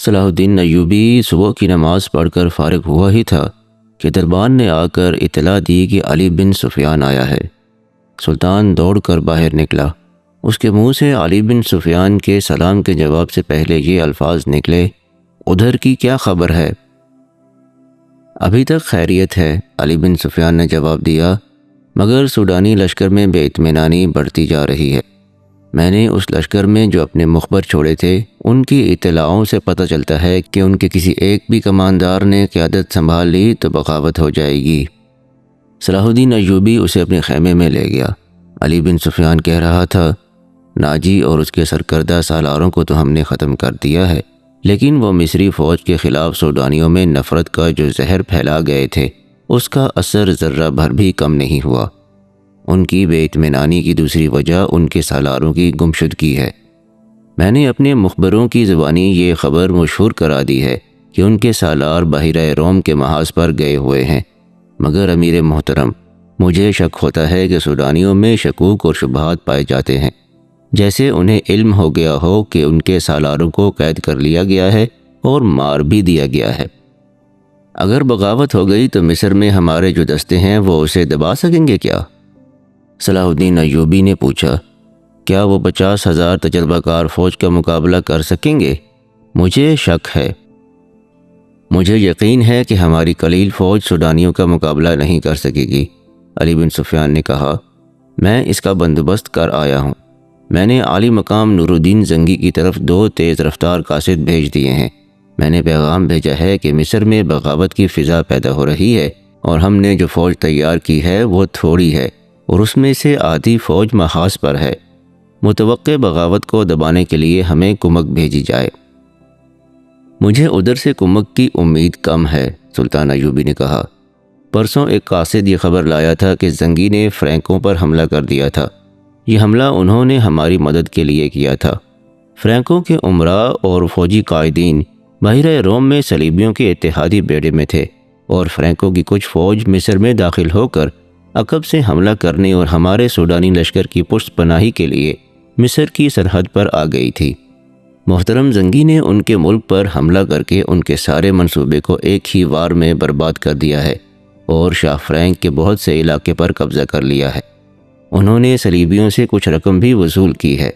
صلاح الدین ایوبی صبح کی نماز پڑھ کر فارغ ہوا ہی تھا کہ دربان نے آ کر اطلاع دی کہ علی بن سفیان آیا ہے۔ سلطان دوڑ کر باہر نکلا۔ اس کے منہ سے علی بن سفیان کے سلام کے جواب سے پہلے یہ الفاظ نکلے، ادھر کی کیا خبر ہے؟ ابھی تک خیریت ہے، علی بن سفیان نے جواب دیا، مگر سوڈانی لشکر میں بے اطمینانی بڑھتی جا رہی ہے۔ میں نے اس لشکر میں جو اپنے مخبر چھوڑے تھے ان کی اطلاعوں سے پتہ چلتا ہے کہ ان کے کسی ایک بھی کماندار نے قیادت سنبھال لی تو بغاوت ہو جائے گی۔ صلاح الدین ایوبی اسے اپنے خیمے میں لے گیا۔ علی بن سفیان کہہ رہا تھا، ناجی اور اس کے سرکردہ سالاروں کو تو ہم نے ختم کر دیا ہے، لیکن وہ مصری فوج کے خلاف سوڈانیوں میں نفرت کا جو زہر پھیلا گئے تھے اس کا اثر ذرہ بھر بھی کم نہیں ہوا۔ ان کی بے اطمینانی کی دوسری وجہ ان کے سالاروں کی گمشدگی ہے۔ میں نے اپنے مخبروں کی زبانی یہ خبر مشہور کرا دی ہے کہ ان کے سالار بحیرہ روم کے محاذ پر گئے ہوئے ہیں، مگر امیر محترم، مجھے شک ہوتا ہے کہ سوڈانیوں میں شکوک اور شبہات پائے جاتے ہیں، جیسے انہیں علم ہو گیا ہو کہ ان کے سالاروں کو قید کر لیا گیا ہے اور مار بھی دیا گیا ہے۔ اگر بغاوت ہو گئی تو مصر میں ہمارے جو دستے ہیں وہ اسے دبا سکیں گے کیا؟ صلاح الدین ایوبی نے پوچھا، کیا وہ 50,000 تجربہ کار فوج کا مقابلہ کر سکیں گے؟ مجھے شک ہے۔ مجھے یقین ہے کہ ہماری قلیل فوج سوڈانیوں کا مقابلہ نہیں کر سکے گی، علی بن سفیان نے کہا۔ میں اس کا بندوبست کر آیا ہوں۔ میں نے عالی مقام نور الدین زنگی کی طرف 2 تیز رفتار قاصد بھیج دیے ہیں۔ میں نے پیغام بھیجا ہے کہ مصر میں بغاوت کی فضا پیدا ہو رہی ہے اور ہم نے جو فوج تیار کی ہے وہ تھوڑی ہے اور اس میں سے آدھی فوج محاذ پر ہے۔ متوقع بغاوت کو دبانے کے لیے ہمیں کمک بھیجی جائے۔ مجھے ادھر سے کمک کی امید کم ہے، سلطان ایوبی نے کہا۔ پرسوں ایک قاصد یہ خبر لایا تھا کہ زنگی نے فرینکوں پر حملہ کر دیا تھا۔ یہ حملہ انہوں نے ہماری مدد کے لیے کیا تھا۔ فرینکوں کے امراء اور فوجی قائدین بحیرہ روم میں صلیبیوں کے اتحادی بیڑے میں تھے اور فرینکوں کی کچھ فوج مصر میں داخل ہو کر عقب سے حملہ کرنے اور ہمارے سوڈانی لشکر کی پشت پناہی کے لیے مصر کی سرحد پر آ گئی تھی۔ محترم زنگی نے ان کے ملک پر حملہ کر کے ان کے سارے منصوبے کو ایک ہی وار میں برباد کر دیا ہے اور شاہ فرینک کے بہت سے علاقے پر قبضہ کر لیا ہے۔ انہوں نے صلیبیوں سے کچھ رقم بھی وصول کی ہے۔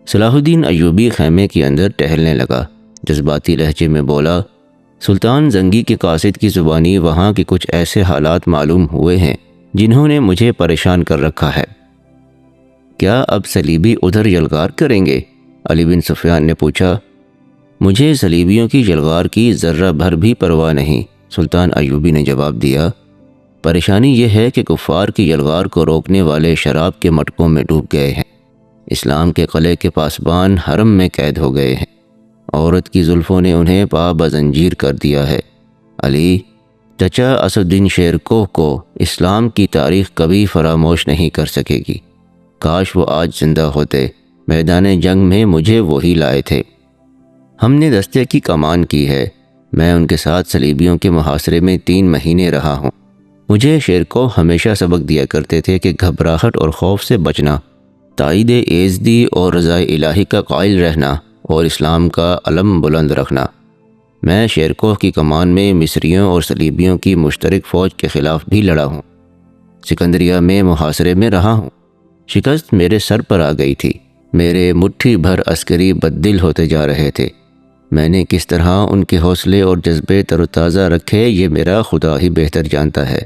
صلاح الدین ایوبی خیمے کے اندر ٹہلنے لگا، جذباتی لہجے میں بولا، سلطان زنگی کے قاصد کی زبانی وہاں کے کچھ ایسے حالات معلوم ہوئے ہیں جنہوں نے مجھے پریشان کر رکھا ہے۔ کیا اب صلیبی ادھر یلغار کریں گے؟ علی بن سفیان نے پوچھا۔ مجھے صلیبیوں کی یلغار کی ذرہ بھر بھی پرواہ نہیں، سلطان ایوبی نے جواب دیا۔ پریشانی یہ ہے کہ کفار کی یلغار کو روکنے والے شراب کے مٹکوں میں ڈوب گئے ہیں۔ اسلام کے قلعے کے پاسبان حرم میں قید ہو گئے ہیں۔ عورت کی زلفوں نے انہیں پا بزنجیر کر دیا ہے۔ علی، چچا اسدالدین شیرکوہ کو اسلام کی تاریخ کبھی فراموش نہیں کر سکے گی۔ کاش وہ آج زندہ ہوتے، میدان جنگ میں مجھے وہی لائے تھے۔ ہم نے دستے کی کمان کی ہے۔ میں ان کے ساتھ صلیبیوں کے محاصرے میں 3 مہینے رہا ہوں۔ مجھے شیرکوہ ہمیشہ سبق دیا کرتے تھے کہ گھبراہٹ اور خوف سے بچنا، تائید ایزدی اور رضائے الہی کا قائل رہنا اور اسلام کا علم بلند رکھنا۔ میں شیرکوہ کی کمان میں مصریوں اور صلیبیوں کی مشترک فوج کے خلاف بھی لڑا ہوں۔ سکندریہ میں محاصرے میں رہا ہوں۔ شکست میرے سر پر آ گئی تھی۔ میرے مٹھی بھر عسکری بددل ہوتے جا رہے تھے۔ میں نے کس طرح ان کے حوصلے اور جذبے تر و تازہ رکھے یہ میرا خدا ہی بہتر جانتا ہے۔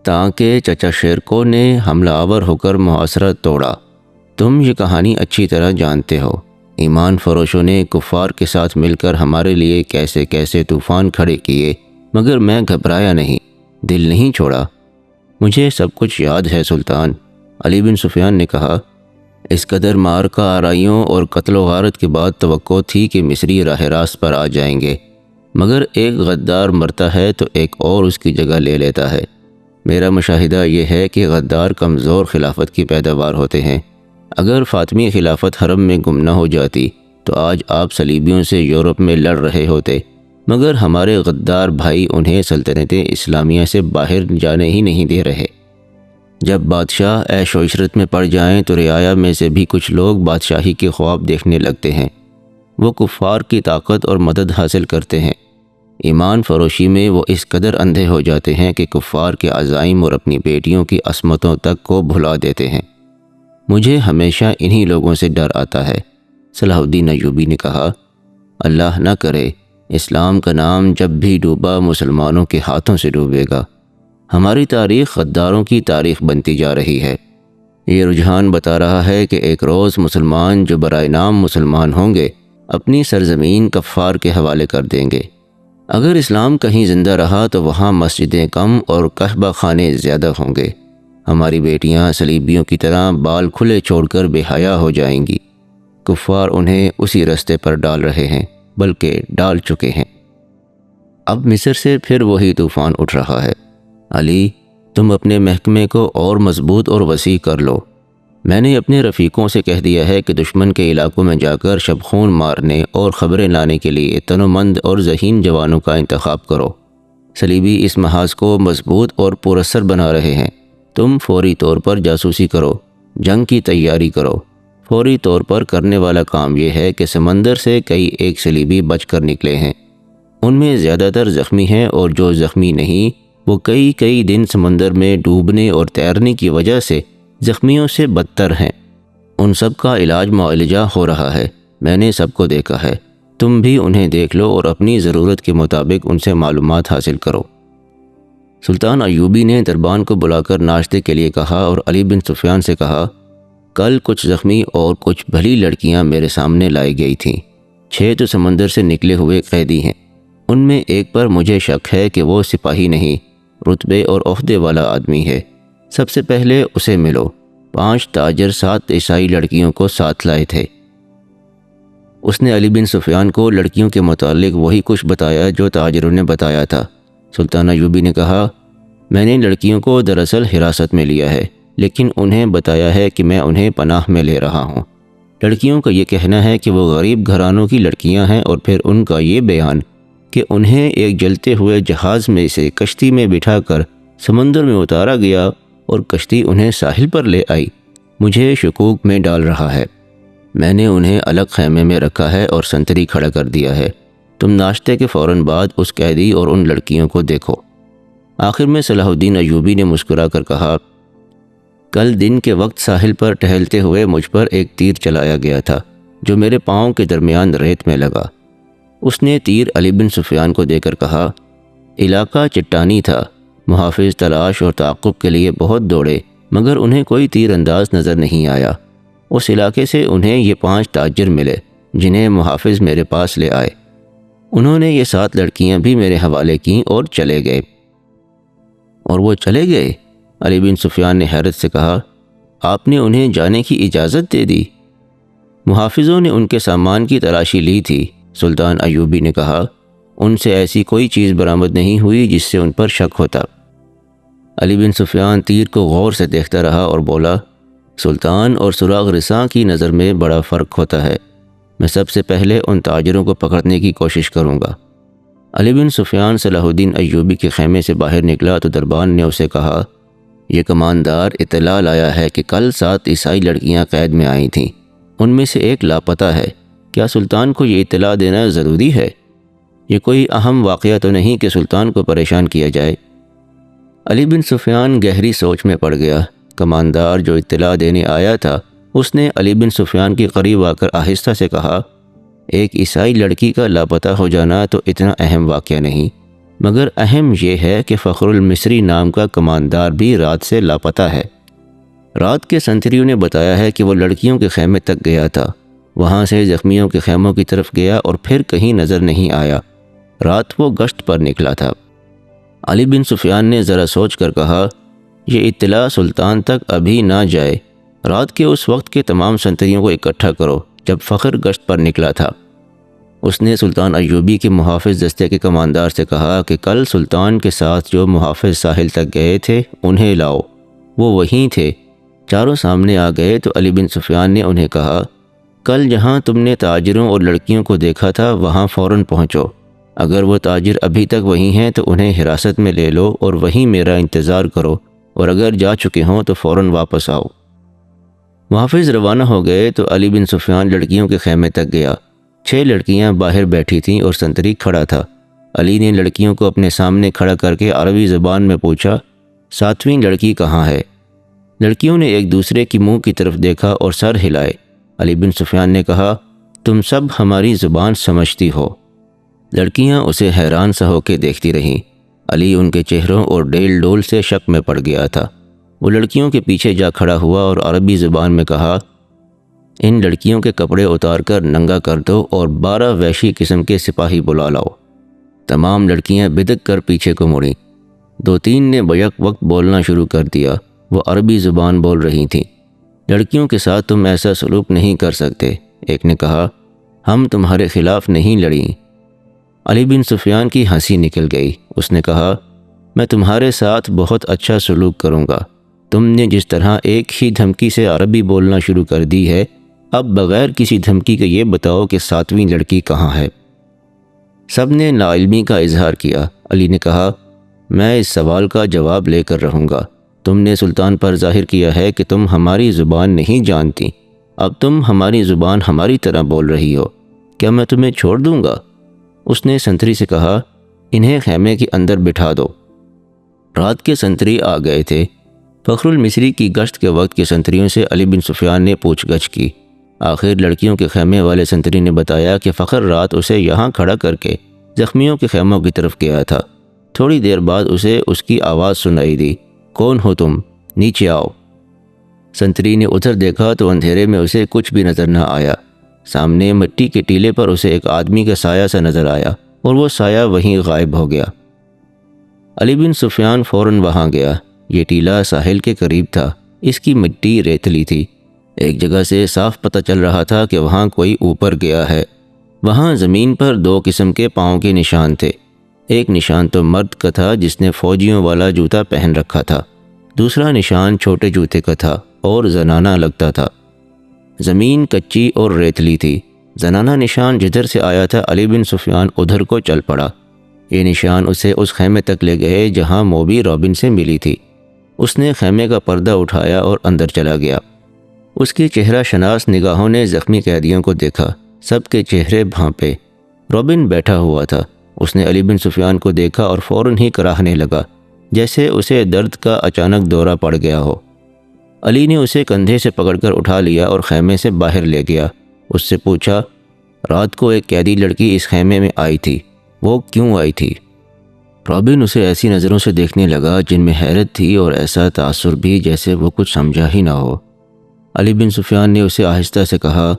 تاکہ چچا شیرکوہ نے حملہ آور ہو کر محاصرہ توڑا۔ تم یہ کہانی اچھی طرح جانتے ہو۔ ایمان فروشوں نے کفار کے ساتھ مل کر ہمارے لیے کیسے کیسے طوفان کھڑے کیے، مگر میں گھبرایا نہیں، دل نہیں چھوڑا۔ مجھے سب کچھ یاد ہے سلطان، علی بن سفیان نے کہا۔ اس قدر معرکہ آرائیوں اور قتل و غارت کے بعد توقع تھی کہ مصری راہ راست پر آ جائیں گے، مگر ایک غدار مرتا ہے تو ایک اور اس کی جگہ لے لیتا ہے۔ میرا مشاہدہ یہ ہے کہ غدار کمزور خلافت کی پیداوار ہوتے ہیں۔ اگر فاطمی خلافت حرم میں گم نہ ہو جاتی تو آج آپ صلیبیوں سے یورپ میں لڑ رہے ہوتے، مگر ہمارے غدار بھائی انہیں سلطنت اسلامیہ سے باہر جانے ہی نہیں دے رہے۔ جب بادشاہ عیش و عشرت میں پڑ جائیں تو رعایا میں سے بھی کچھ لوگ بادشاہی کے خواب دیکھنے لگتے ہیں۔ وہ کفار کی طاقت اور مدد حاصل کرتے ہیں۔ ایمان فروشی میں وہ اس قدر اندھے ہو جاتے ہیں کہ کفار کے عزائم اور اپنی بیٹیوں کی عصمتوں تک کو بھلا دیتے ہیں۔ مجھے ہمیشہ انہی لوگوں سے ڈر آتا ہے۔ صلاح الدین ایوبی نے کہا، اللہ نہ کرے اسلام کا نام جب بھی ڈوبا مسلمانوں کے ہاتھوں سے ڈوبے گا۔ ہماری تاریخ غداروں کی تاریخ بنتی جا رہی ہے۔ یہ رجحان بتا رہا ہے کہ ایک روز مسلمان جو برائے نام مسلمان ہوں گے اپنی سرزمین کفار کے حوالے کر دیں گے۔ اگر اسلام کہیں زندہ رہا تو وہاں مسجدیں کم اور کعبہ خانے زیادہ ہوں گے۔ ہماری بیٹیاں صلیبیوں کی طرح بال کھلے چھوڑ کر بے حیا ہو جائیں گی۔ کفار انہیں اسی رستے پر ڈال رہے ہیں، بلکہ ڈال چکے ہیں۔ اب مصر سے پھر وہی طوفان اٹھ رہا ہے۔ علی، تم اپنے محکمے کو اور مضبوط اور وسیع کر لو۔ میں نے اپنے رفیقوں سے کہہ دیا ہے کہ دشمن کے علاقوں میں جا کر شب خون مارنے اور خبریں لانے کے لیے تنومند اور ذہین جوانوں کا انتخاب کرو۔ صلیبی اس محاذ کو مضبوط اور پراثر بنا رہے ہیں۔ تم فوری طور پر جاسوسی کرو، جنگ کی تیاری کرو۔ فوری طور پر کرنے والا کام یہ ہے کہ سمندر سے کئی ایک صلیبی بچ کر نکلے ہیں۔ ان میں زیادہ تر زخمی ہیں، اور جو زخمی نہیں وہ کئی دن سمندر میں ڈوبنے اور تیرنے کی وجہ سے زخمیوں سے بدتر ہیں۔ ان سب کا علاج معالجہ ہو رہا ہے۔ میں نے سب کو دیکھا ہے۔ تم بھی انہیں دیکھ لو اور اپنی ضرورت کے مطابق ان سے معلومات حاصل کرو۔ سلطان ایوبی نے دربان کو بلا کر ناشتے کے لیے کہا اور علی بن سفیان سے کہا، کل کچھ زخمی اور کچھ بھلی لڑکیاں میرے سامنے لائی گئی تھیں۔ 6 تو سمندر سے نکلے ہوئے قیدی ہیں۔ ان میں ایک پر مجھے شک ہے کہ وہ سپاہی نہیں، رتبے اور عہدے والا آدمی ہے۔ سب سے پہلے اسے ملو۔ 5 تاجر 7 عیسائی لڑکیوں کو ساتھ لائے تھے۔ اس نے علی بن سفیان کو لڑکیوں کے متعلق وہی کچھ بتایا جو تاجروں نے بتایا تھا۔ سلطان ایوبی نے کہا، میں نے لڑکیوں کو دراصل حراست میں لیا ہے، لیکن انہیں بتایا ہے کہ میں انہیں پناہ میں لے رہا ہوں۔ لڑکیوں کا یہ کہنا ہے کہ وہ غریب گھرانوں کی لڑکیاں ہیں، اور پھر ان کا یہ بیان کہ انہیں ایک جلتے ہوئے جہاز میں سے کشتی میں بٹھا کر سمندر میں اتارا گیا اور کشتی انہیں ساحل پر لے آئی، مجھے شکوک میں ڈال رہا ہے۔ میں نے انہیں الگ خیمے میں رکھا ہے اور سنتری کھڑا کر دیا ہے۔ تم ناشتے کے فوراً بعد اس قیدی اور ان لڑکیوں کو دیکھو۔ آخر میں صلاح الدین ایوبی نے مسکرا کر کہا، کل دن کے وقت ساحل پر ٹہلتے ہوئے مجھ پر ایک تیر چلایا گیا تھا جو میرے پاؤں کے درمیان ریت میں لگا۔ اس نے تیر علی بن سفیان کو دے کر کہا، علاقہ چٹانی تھا۔ محافظ تلاش اور تعاقب کے لیے بہت دوڑے، مگر انہیں کوئی تیر انداز نظر نہیں آیا۔ اس علاقے سے انہیں یہ 5 تاجر ملے جنہیں محافظ میرے پاس لے آئے۔ انہوں نے یہ 7 لڑکیاں بھی میرے حوالے کیں اور چلے گئے۔ اور وہ چلے گئے؟ علی بن سفیان نے حیرت سے کہا، آپ نے انہیں جانے کی اجازت دے دی؟ محافظوں نے ان کے سامان کی تلاشی لی تھی، سلطان ایوبی نے کہا، ان سے ایسی کوئی چیز برآمد نہیں ہوئی جس سے ان پر شک ہوتا۔ علی بن سفیان تیر کو غور سے دیکھتا رہا اور بولا، سلطان اور سراغ رساں کی نظر میں بڑا فرق ہوتا ہے۔ میں سب سے پہلے ان تاجروں کو پکڑنے کی کوشش کروں گا۔ علی بن سفیان صلاح الدین ایوبی کے خیمے سے باہر نکلا تو دربان نے اسے کہا، یہ کماندار اطلاع لایا ہے کہ کل 7 عیسائی لڑکیاں قید میں آئی تھیں، ان میں سے ایک لاپتہ ہے۔ کیا سلطان کو یہ اطلاع دینا ضروری ہے؟ یہ کوئی اہم واقعہ تو نہیں کہ سلطان کو پریشان کیا جائے؟ علی بن سفیان گہری سوچ میں پڑ گیا۔ کماندار جو اطلاع دینے آیا تھا اس نے علی بن سفیان کے قریب آ کر آہستہ سے کہا، ایک عیسائی لڑکی کا لاپتہ ہو جانا تو اتنا اہم واقعہ نہیں، مگر اہم یہ ہے کہ فخر المصری نام کا کماندار بھی رات سے لاپتہ ہے۔ رات کے سنتریوں نے بتایا ہے کہ وہ لڑکیوں کے خیمے تک گیا تھا، وہاں سے زخمیوں کے خیموں کی طرف گیا اور پھر کہیں نظر نہیں آیا۔ رات وہ گشت پر نکلا تھا۔ علی بن سفیان نے ذرا سوچ کر کہا، یہ اطلاع سلطان تک ابھی نہ جائے۔ رات کے اس وقت کے تمام سنتریوں کو اکٹھا کرو جب فخر گشت پر نکلا تھا۔ اس نے سلطان ایوبی کے محافظ دستے کے کماندار سے کہا کہ کل سلطان کے ساتھ جو محافظ ساحل تک گئے تھے انہیں لاؤ۔ وہ وہیں تھے۔ چاروں سامنے آ گئے تو علی بن سفیان نے انہیں کہا، کل جہاں تم نے تاجروں اور لڑکیوں کو دیکھا تھا وہاں فوراً پہنچو۔ اگر وہ تاجر ابھی تک وہیں ہیں تو انہیں حراست میں لے لو اور وہیں میرا انتظار کرو، اور اگر جا چکے ہوں تو فوراً واپس آؤ۔ محافظ روانہ ہو گئے تو علی بن سفیان لڑکیوں کے خیمے تک گیا۔ 6 لڑکیاں باہر بیٹھی تھیں اور سنتری کھڑا تھا۔ علی نے لڑکیوں کو اپنے سامنے کھڑا کر کے عربی زبان میں پوچھا، 7ویں لڑکی کہاں ہے؟ لڑکیوں نے ایک دوسرے کی منہ کی طرف دیکھا اور سر ہلائے۔ علی بن سفیان نے کہا، تم سب ہماری زبان سمجھتی ہو؟ لڑکیاں اسے حیران سا ہو کے دیکھتی رہیں۔ علی ان کے چہروں اور ڈیل ڈول سے شک میں پڑ گیا تھا۔ وہ لڑکیوں کے پیچھے جا کھڑا ہوا اور عربی زبان میں کہا، ان لڑکیوں کے کپڑے اتار کر ننگا کر دو اور 12 وحشی قسم کے سپاہی بلا لاؤ۔ تمام لڑکیاں بدک کر پیچھے کو مڑیں۔ 2-3 نے بیک وقت بولنا شروع کر دیا۔ وہ عربی زبان بول رہی تھیں۔ لڑکیوں کے ساتھ تم ایسا سلوک نہیں کر سکتے، ایک نے کہا، ہم تمہارے خلاف نہیں لڑیں۔ علی بن سفیان کی ہنسی نکل گئی۔ اس نے کہا، میں تمہارے ساتھ بہت اچھا سلوک کروں گا۔ تم نے جس طرح ایک ہی دھمکی سے عربی بولنا شروع کر دی ہے، اب بغیر کسی دھمکی کے یہ بتاؤ کہ 7ویں لڑکی کہاں ہے؟ سب نے ناعلمی کا اظہار کیا۔ علی نے کہا، میں اس سوال کا جواب لے کر رہوں گا۔ تم نے سلطان پر ظاہر کیا ہے کہ تم ہماری زبان نہیں جانتی۔ اب تم ہماری زبان ہماری طرح بول رہی ہو، کیا میں تمہیں چھوڑ دوں گا؟ اس نے سنتری سے کہا، انہیں خیمے کے اندر بٹھا دو۔ رات کے سنتری آ گئے تھے۔ فخر المصری کی گشت کے وقت کے سنتریوں سے علی بن سفیان نے پوچھ گچھ کی۔ آخر لڑکیوں کے خیمے والے سنتری نے بتایا کہ فخر رات اسے یہاں کھڑا کر کے زخمیوں کے خیموں کی طرف گیا تھا۔ تھوڑی دیر بعد اسے اس کی آواز سنائی دی، کون ہو تم؟ نیچے آؤ۔ سنتری نے ادھر دیکھا تو اندھیرے میں اسے کچھ بھی نظر نہ آیا۔ سامنے مٹی کے ٹیلے پر اسے ایک آدمی کا سایہ سا نظر آیا اور وہ سایہ وہیں غائب ہو گیا۔ علی بن سفیان فوراً وہاں گیا۔ یہ ٹیلا ساحل کے قریب تھا۔ اس کی مٹی ریتلی تھی۔ ایک جگہ سے صاف پتہ چل رہا تھا کہ وہاں کوئی اوپر گیا ہے۔ وہاں زمین پر 2 قسم کے پاؤں کے نشان تھے۔ ایک نشان تو مرد کا تھا جس نے فوجیوں والا جوتا پہن رکھا تھا، دوسرا نشان چھوٹے جوتے کا تھا اور زنانہ لگتا تھا۔ زمین کچی اور ریتلی تھی۔ زنانہ نشان جدھر سے آیا تھا علی بن سفیان ادھر کو چل پڑا۔ یہ نشان اسے اس خیمے تک لے گئے جہاں موبی رابن سے ملی تھی۔ اس نے خیمے کا پردہ اٹھایا اور اندر چلا گیا۔ اس کی چہرہ شناس نگاہوں نے زخمی قیدیوں کو دیکھا۔ سب کے چہرے بھانپے۔ رابن بیٹھا ہوا تھا۔ اس نے علی بن سفیان کو دیکھا اور فوراً ہی کراہنے لگا، جیسے اسے درد کا اچانک دورہ پڑ گیا ہو۔ علی نے اسے کندھے سے پکڑ کر اٹھا لیا اور خیمے سے باہر لے گیا۔ اس سے پوچھا، رات کو ایک قیدی لڑکی اس خیمے میں آئی تھی، وہ کیوں آئی تھی؟ رابن اسے ایسی نظروں سے دیکھنے لگا جن میں حیرت تھی اور ایسا تاثر بھی جیسے وہ کچھ سمجھا ہی نہ ہو۔ علی بن سفیان نے اسے آہستہ سے کہا،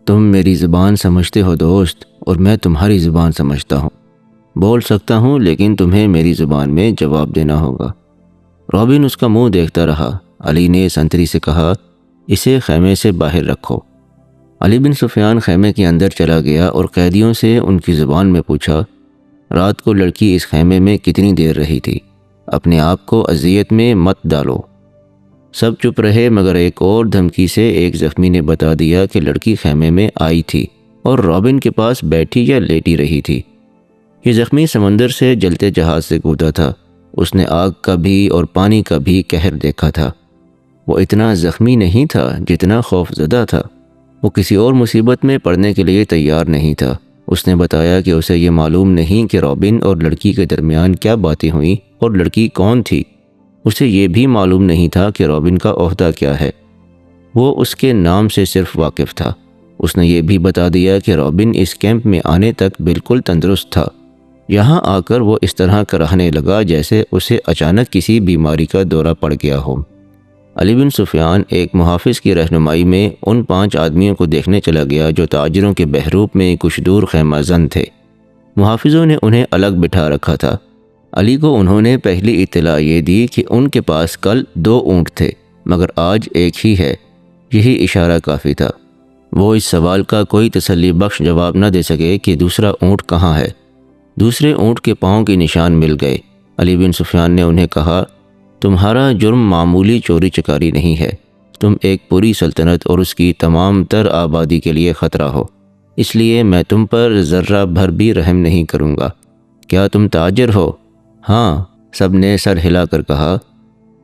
تم میری زبان سمجھتے ہو دوست، اور میں تمہاری زبان سمجھتا ہوں۔ بول سکتا ہوں لیکن تمہیں میری زبان میں جواب دینا ہوگا۔ رابن اس کا منہ دیکھتا رہا۔ علی نے سنتری سے کہا، اسے خیمے سے باہر رکھو۔ علی بن سفیان خیمے کے اندر چلا گیا اور قیدیوں سے ان کی زبان میں پوچھا، رات کو لڑکی اس خیمے میں کتنی دیر رہی تھی؟ اپنے آپ کو اذیت میں مت ڈالو۔ سب چپ رہے مگر ایک اور دھمکی سے ایک زخمی نے بتا دیا کہ لڑکی خیمے میں آئی تھی اور رابن کے پاس بیٹھی یا لیٹی رہی تھی۔ یہ زخمی سمندر سے جلتے جہاز سے کودا تھا۔ اس نے آگ کا بھی اور پانی کا بھی قہر دیکھا تھا۔ وہ اتنا زخمی نہیں تھا جتنا خوف زدہ تھا۔ وہ کسی اور مصیبت میں پڑنے کے لیے تیار نہیں تھا۔ اس نے بتایا کہ اسے یہ معلوم نہیں کہ رابن اور لڑکی کے درمیان کیا باتیں ہوئیں اور لڑکی کون تھی۔ اسے یہ بھی معلوم نہیں تھا کہ رابن کا عہدہ کیا ہے۔ وہ اس کے نام سے صرف واقف تھا۔ اس نے یہ بھی بتا دیا کہ رابن اس کیمپ میں آنے تک بالکل تندرست تھا۔ یہاں آ کر وہ اس طرح کراہنے لگا جیسے اسے اچانک کسی بیماری کا دورہ پڑ گیا ہو۔ علی بن سفیان ایک محافظ کی رہنمائی میں ان 5 آدمیوں کو دیکھنے چلا گیا جو تاجروں کے بحروپ میں کچھ دور خیمہ زن تھے۔ محافظوں نے انہیں الگ بٹھا رکھا تھا۔ علی کو انہوں نے پہلی اطلاع یہ دی کہ ان کے پاس کل 2 اونٹ تھے مگر آج ایک ہی ہے۔ یہی اشارہ کافی تھا۔ وہ اس سوال کا کوئی تسلی بخش جواب نہ دے سکے کہ دوسرا اونٹ کہاں ہے۔ دوسرے اونٹ کے پاؤں کے نشان مل گئے۔ علی بن سفیان نے انہیں کہا، تمہارا جرم معمولی چوری چکاری نہیں ہے، تم ایک پوری سلطنت اور اس کی تمام تر آبادی کے لیے خطرہ ہو، اس لیے میں تم پر ذرہ بھر بھی رحم نہیں کروں گا۔ کیا تم تاجر ہو؟ ہاں، سب نے سر ہلا کر کہا،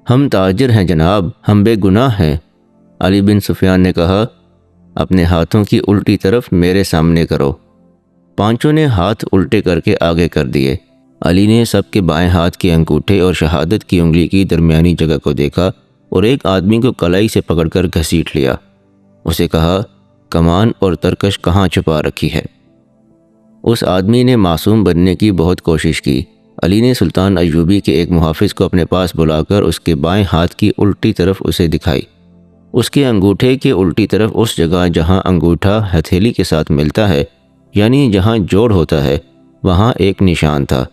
ہم تاجر ہیں جناب، ہم بے گناہ ہیں۔ علی بن سفیان نے کہا، اپنے ہاتھوں کی الٹی طرف میرے سامنے کرو۔ پانچوں نے ہاتھ الٹے کر کے آگے کر دیے۔ علی نے سب کے بائیں ہاتھ کے انگوٹھے اور شہادت کی انگلی کی درمیانی جگہ کو دیکھا اور ایک آدمی کو کلائی سے پکڑ کر گھسیٹ لیا۔ اسے کہا، کمان اور ترکش کہاں چھپا رکھی ہے؟ اس آدمی نے معصوم بننے کی بہت کوشش کی۔ علی نے سلطان ایوبی کے ایک محافظ کو اپنے پاس بلا کر اس کے بائیں ہاتھ کی الٹی طرف اسے دکھائی۔ اس کے انگوٹھے کے الٹی طرف اس جگہ جہاں انگوٹھا ہتھیلی کے ساتھ ملتا ہے، یعنی جہاں جوڑ ہوتا ہے، وہاں ایک نشان تھا۔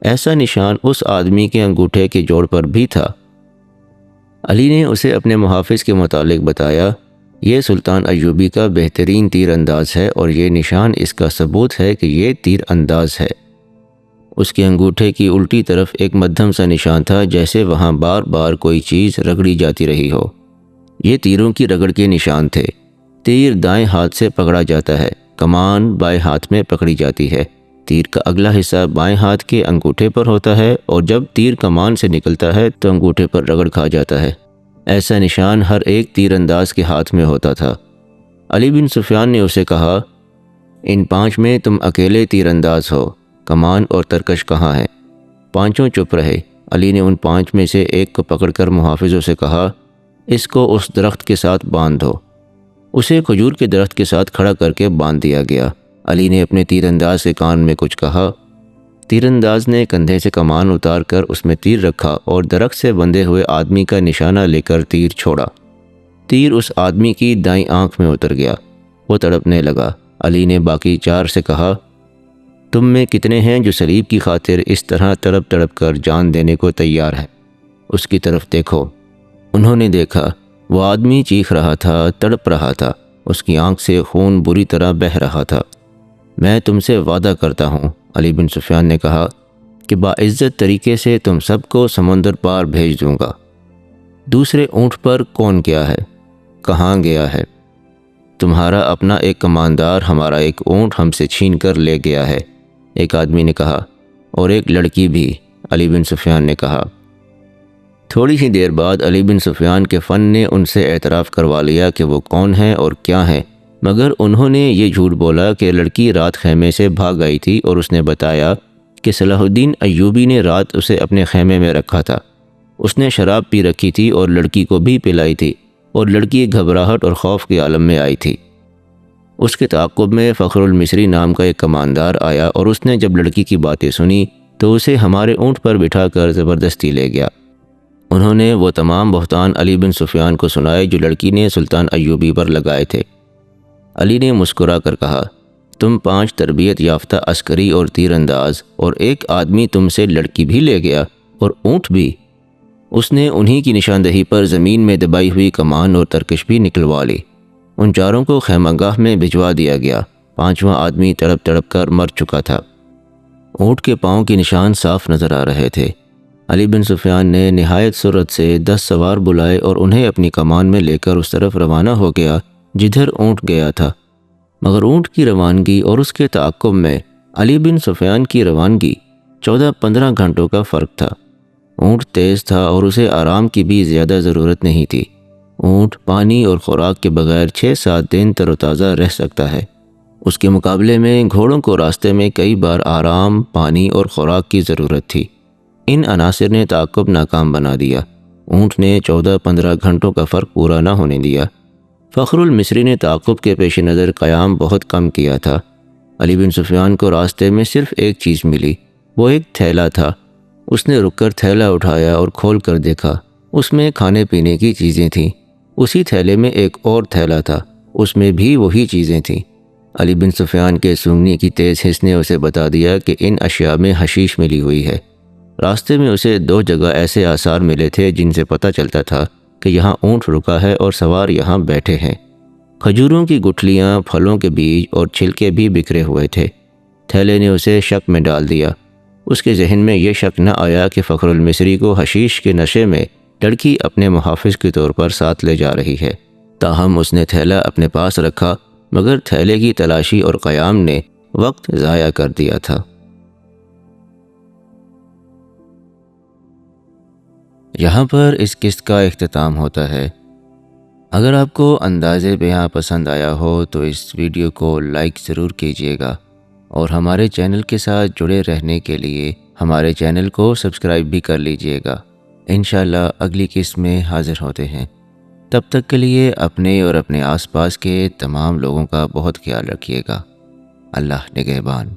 ایسا نشان اس آدمی کے انگوٹھے کے جوڑ پر بھی تھا۔ علی نے اسے اپنے محافظ کے متعلق بتایا، یہ سلطان ایوبی کا بہترین تیر انداز ہے اور یہ نشان اس کا ثبوت ہے کہ یہ تیر انداز ہے۔ اس کے انگوٹھے کی الٹی طرف ایک مدھم سا نشان تھا، جیسے وہاں بار بار کوئی چیز رگڑی جاتی رہی ہو۔ یہ تیروں کی رگڑ کے نشان تھے۔ تیر دائیں ہاتھ سے پکڑا جاتا ہے، کمان بائیں ہاتھ میں پکڑی جاتی ہے۔ تیر کا اگلا حصہ بائیں ہاتھ کے انگوٹھے پر ہوتا ہے اور جب تیر کمان سے نکلتا ہے تو انگوٹھے پر رگڑ کھا جاتا ہے۔ ایسا نشان ہر ایک تیر انداز کے ہاتھ میں ہوتا تھا۔ علی بن سفیان نے اسے کہا، ان پانچ میں تم اکیلے تیر انداز ہو، کمان اور ترکش کہاں ہے؟ پانچوں چپ رہے۔ علی نے ان پانچ میں سے ایک کو پکڑ کر محافظوں سے کہا، اس کو اس درخت کے ساتھ باندھ دو۔ اسے کھجور کے درخت کے ساتھ کھڑا کر کے باندھ دیا گیا۔ علی نے اپنے تیر انداز کے کان میں کچھ کہا۔ تیر انداز نے کندھے سے کمان اتار کر اس میں تیر رکھا اور درخت سے بندھے ہوئے آدمی کا نشانہ لے کر تیر چھوڑا۔ تیر اس آدمی کی دائیں آنکھ میں اتر گیا۔ وہ تڑپنے لگا۔ علی نے باقی چار سے کہا، تم میں کتنے ہیں جو صلیب کی خاطر اس طرح تڑپ تڑپ کر جان دینے کو تیار ہے؟ اس کی طرف دیکھو۔ انہوں نے دیکھا۔ وہ آدمی چیخ رہا تھا، تڑپ رہا تھا۔ اس کی آنکھ سے خون بری طرح بہہ رہا تھا۔ میں تم سے وعدہ کرتا ہوں، علی بن سفیان نے کہا، کہ باعزت طریقے سے تم سب کو سمندر پار بھیج دوں گا۔ دوسرے اونٹ پر کون گیا ہے؟ کہاں گیا ہے؟ تمہارا اپنا ایک کماندار ہمارا ایک اونٹ ہم سے چھین کر لے گیا ہے، ایک آدمی نے کہا، اور ایک لڑکی بھی، علی بن سفیان نے کہا۔ تھوڑی ہی دیر بعد علی بن سفیان کے فن نے ان سے اعتراف کروا لیا کہ وہ کون ہیں اور کیا ہیں، مگر انہوں نے یہ جھوٹ بولا کہ لڑکی رات خیمے سے بھاگ آئی تھی اور اس نے بتایا کہ صلاح الدین ایوبی نے رات اسے اپنے خیمے میں رکھا تھا۔ اس نے شراب پی رکھی تھی اور لڑکی کو بھی پلائی تھی، اور لڑکی گھبراہٹ اور خوف کے عالم میں آئی تھی۔ اس کے تعاقب میں فخر المصری نام کا ایک کماندار آیا اور اس نے جب لڑکی کی باتیں سنی تو اسے ہمارے اونٹ پر بٹھا کر زبردستی لے گیا۔ انہوں نے وہ تمام بہتان علی بن سفیان کو سنائے جو لڑکی نے سلطان ایوبی پر لگائے تھے۔ علی نے مسکرا کر کہا، تم 5 تربیت یافتہ عسکری اور تیر انداز، اور ایک آدمی تم سے لڑکی بھی لے گیا اور اونٹ بھی۔ اس نے انہی کی نشاندہی پر زمین میں دبائی ہوئی کمان اور ترکش بھی نکلوا لی۔ ان چاروں کو خیمہ گاہ میں بھجوا دیا گیا۔ 5واں آدمی تڑپ تڑپ کر مر چکا تھا۔ اونٹ کے پاؤں کے نشان صاف نظر آ رہے تھے۔ علی بن سفیان نے نہایت سرعت سے 10 سوار بلائے اور انہیں اپنی کمان میں لے کر اس طرف روانہ ہو گیا جدھر اونٹ گیا تھا، مگر اونٹ کی روانگی اور اس کے تعاقب میں علی بن سفیان کی روانگی 14-15 گھنٹوں کا فرق تھا۔ اونٹ تیز تھا اور اسے آرام کی بھی زیادہ ضرورت نہیں تھی۔ اونٹ پانی اور خوراک کے بغیر 6-7 دن تر و تازہ رہ سکتا ہے۔ اس کے مقابلے میں گھوڑوں کو راستے میں کئی بار آرام، پانی اور خوراک کی ضرورت تھی۔ ان عناصر نے تعاقب ناکام بنا دیا۔ اونٹ نے 14-15 گھنٹوں کا فرق پورا نہ ہونے دیا۔ فخر المصری نے تعاقب کے پیش نظر قیام بہت کم کیا تھا۔ علی بن سفیان کو راستے میں صرف ایک چیز ملی، وہ ایک تھیلا تھا۔ اس نے رک کر تھیلا اٹھایا اور کھول کر دیکھا۔ اس میں کھانے پینے کی چیزیں تھیں۔ اسی تھیلے میں ایک اور تھیلا تھا، اس میں بھی وہی چیزیں تھیں۔ علی بن سفیان کے سونگنے کی تیز حس نے اسے بتا دیا کہ ان اشیاء میں حشیش ملی ہوئی ہے۔ راستے میں اسے 2 جگہ ایسے آثار ملے تھے جن سے پتہ چلتا تھا کہ یہاں اونٹ رکا ہے اور سوار یہاں بیٹھے ہیں۔ کھجوروں کی گٹھلیاں، پھلوں کے بیج اور چھلکے بھی بکھرے ہوئے تھے۔ تھیلے نے اسے شک میں ڈال دیا۔ اس کے ذہن میں یہ شک نہ آیا کہ فخر المصری کو حشیش کے نشے میں لڑکی اپنے محافظ کے طور پر ساتھ لے جا رہی ہے۔ تاہم اس نے تھیلا اپنے پاس رکھا، مگر تھیلے کی تلاشی اور قیام نے وقت ضائع کر دیا تھا۔ یہاں پر اس قسط کا اختتام ہوتا ہے۔ اگر آپ کو انداز بیاں پسند آیا ہو تو اس ویڈیو کو لائک ضرور کیجیے گا، اور ہمارے چینل کے ساتھ جڑے رہنے کے لیے ہمارے چینل کو سبسکرائب بھی کر لیجیے گا۔ انشاءاللہ اگلی قسط میں حاضر ہوتے ہیں۔ تب تک کے لیے اپنے اور اپنے آس پاس کے تمام لوگوں کا بہت خیال رکھیے گا۔ اللہ نگہبان۔